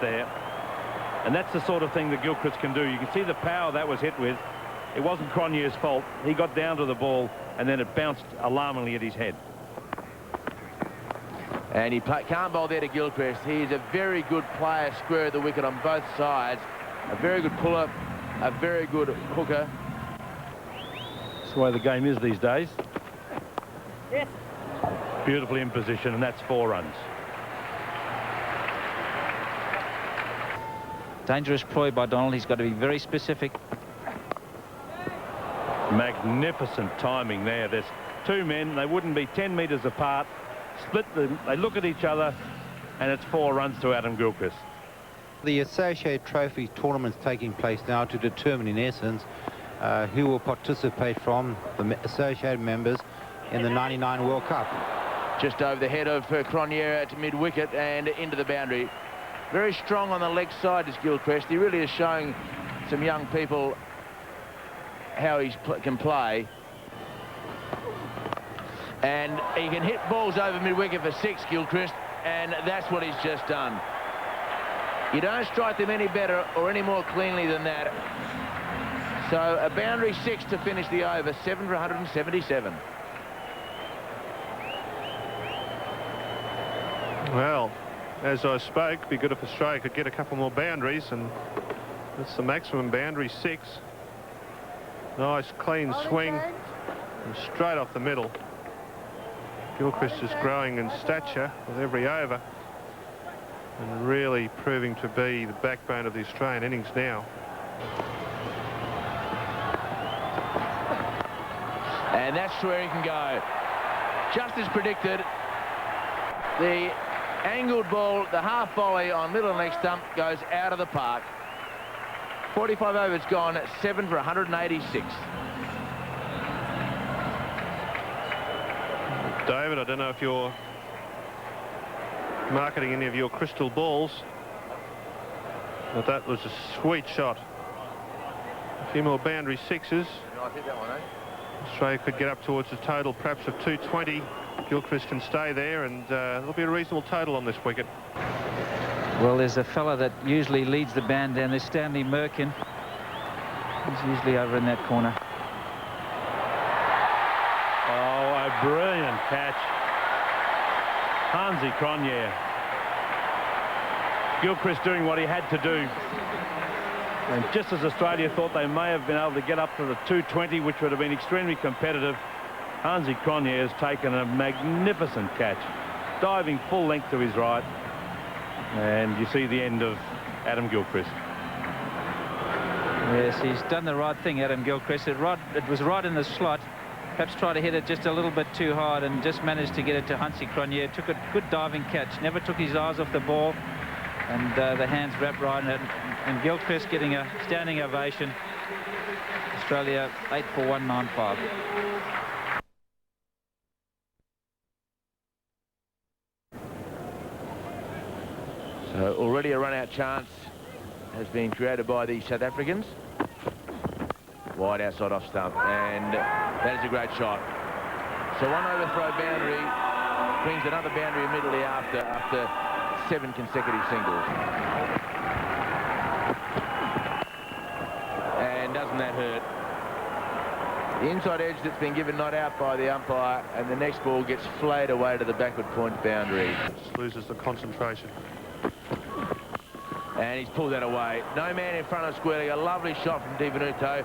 there. And that's the sort of thing that Gilchrist can do. You can see the power that was hit with. It wasn't Cronje's fault. He got down to the ball, and then it bounced alarmingly at his head. And he can't bowl there to Gilchrist. He's a very good player, square of the wicket on both sides. A very good puller, a very good hooker. That's the way the game is these days. Yes. Beautifully in position, and that's 4 runs. Dangerous ploy by Donald. He's got to be very specific. Magnificent timing there. There's 2 men. They wouldn't be 10 metres apart. Split them. They look at each other, and it's 4 runs to Adam Gilchrist. The Associate Trophy tournament's taking place now to determine, in essence, who will participate from the associated members in the '99 World Cup. Just over the head of Cronje at mid-wicket and into the boundary. Very strong on the leg side is Gilchrist. He really is showing some young people how he can play. And he can hit balls over mid-wicket for 6, Gilchrist, and that's what he's just done. You don't strike them any better or any more cleanly than that. So a boundary 6 to finish the over, 7 for 177. Well, as I spoke, it'd be good if Australia could get a couple more boundaries, and that's the maximum boundary, 6. Nice clean swing and straight off the middle. Gilchrist is growing in stature with every over and really proving to be the backbone of the Australian innings now. And that's where he can go. Just as predicted, the angled ball, the half volley on middle leg stump goes out of the park. 45 overs gone, 7 for 186. David, I don't know if you're marketing any of your crystal balls, but that was a sweet shot. A few more boundary 6s. I think that one, eh? Australia could get up towards a total perhaps of 220. Gilchrist can stay there, and there'll be a reasonable total on this wicket. Well, there's a fella that usually leads the band down. There's Stanley Merkin. He's usually over in that corner. Oh, a brilliant catch. Hansi Cronje. Gilchrist doing what he had to do. And just as Australia thought they may have been able to get up to the 220, which would have been extremely competitive, Hansi Cronje has taken a magnificent catch, diving full length to his right. And you see the end of Adam Gilchrist. Yes, he's done the right thing, Adam Gilchrist. It was right in the slot. Perhaps tried to hit it just a little bit too hard and just managed to get it to Hansi Cronje. Took a good diving catch, never took his eyes off the ball, and the hands wrapped right in it. And Gilchrist getting a standing ovation. Australia 8 for 195. So already a run-out chance has been created by the South Africans. Wide outside off stump, and that is a great shot. So one overthrow boundary brings another boundary immediately after 7 consecutive singles. And doesn't that hurt? The inside edge that's been given not out by the umpire, and the next ball gets flayed away to the backward point boundary. Just loses the concentration. And he's pulled that away. No man in front of square leg. A lovely shot from Di Venuto.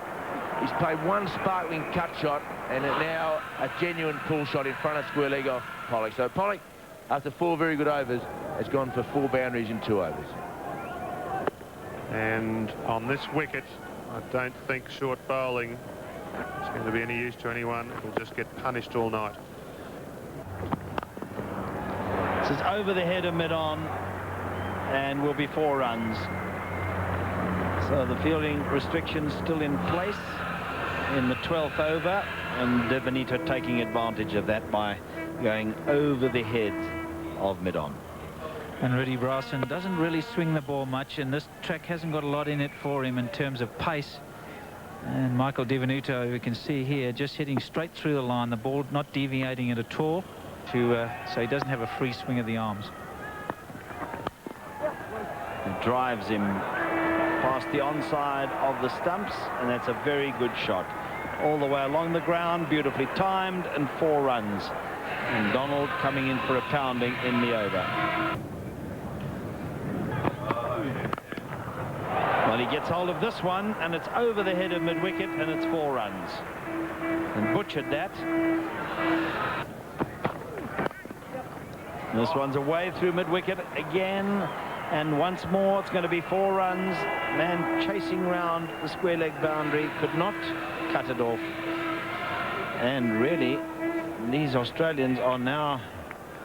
He's played one sparkling cut shot, and now a genuine pull shot in front of square leg off Pollock. So Pollock, after 4 very good overs, has gone for 4 boundaries in 2 overs. And on this wicket, I don't think short bowling is going to be any use to anyone. It'll just get punished all night. This is over the head of mid-on and will be 4 runs. So the fielding restrictions still in place in the 12th over, and Di Venuto taking advantage of that by going over the head of mid-on. And Rudy Brasson doesn't really swing the ball much, and this track hasn't got a lot in it for him in terms of pace. And Michael Di Venuto, we can see here, just hitting straight through the line, the ball not deviating it at all, so he doesn't have a free swing of the arms. And drives him past the onside of the stumps, and that's a very good shot. All the way along the ground, beautifully timed, and 4 runs. And Donald coming in for a pounding in the over. Well, he gets hold of this one, and it's over the head of mid-wicket, and it's 4 runs. And butchered that. This one's away through mid-wicket again, and once more it's going to be 4 runs. Man chasing round the square leg boundary, could not cut it off. And really, these Australians are now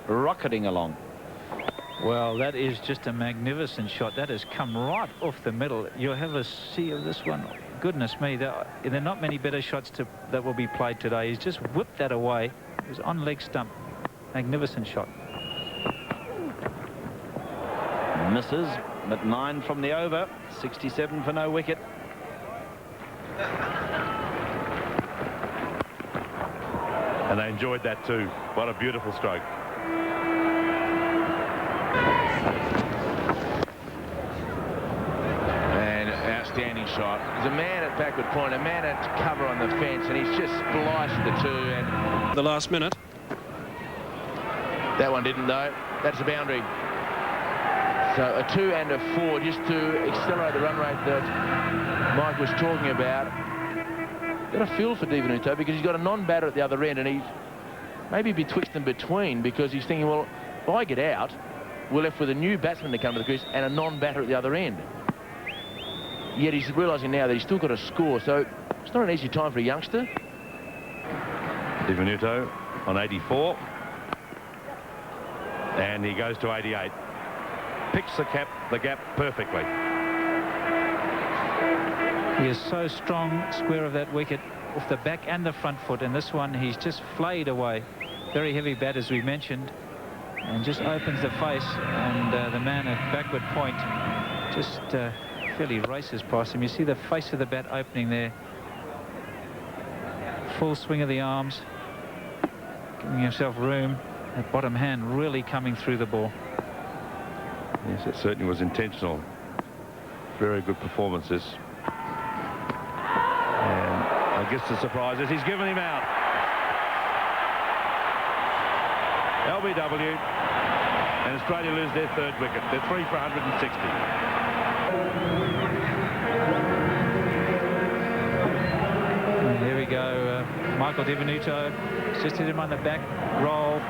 rocketing along. Well, that is just a magnificent shot. That has come right off the middle. You'll have a see of this one. Goodness me, there are not many better shots that will be played today. He's just whipped that away. It was on leg stump. Magnificent shot. Misses, but 9 from the over. 67 for no wicket. And they enjoyed that too. What a beautiful stroke. And outstanding shot. There's a man at backward point, a man at cover on the fence, and he's just spliced the two. And the last minute. That one didn't, though. That's a boundary. So a 2 and a 4 just to accelerate the run rate that Mike was talking about. Got a feel for Di Venuto because he's got a non-batter at the other end, and he's maybe betwixt and between, because he's thinking, well, if I get out, we're left with a new batsman to come to the crease and a non-batter at the other end. Yet he's realising now that he's still got to score, so it's not an easy time for a youngster. Di Venuto on 84. And he goes to 88. Picks the gap perfectly. He is so strong, square of that wicket, off the back and the front foot. And this one, he's just flayed away. Very heavy bat, as we mentioned, and just opens the face. And the man at backward point just fairly races past him. You see the face of the bat opening there. Full swing of the arms, giving himself room. That bottom hand really coming through the ball. Yes, it certainly was intentional. Very good performances. And I guess the surprise is he's given him out. LBW, and Australia lose their 3rd wicket. They're 3 for 160. And here we go. Michael Di Venuto just hit him on the back roll.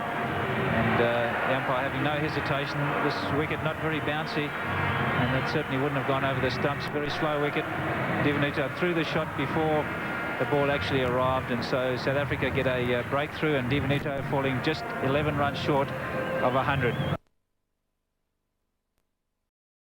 And the umpire having no hesitation. This wicket not very bouncy, and that certainly wouldn't have gone over the stumps. Very slow wicket. Di Venuto threw the shot before the ball actually arrived, and so South Africa get a breakthrough, and Di Venuto falling just 11 runs short of 100.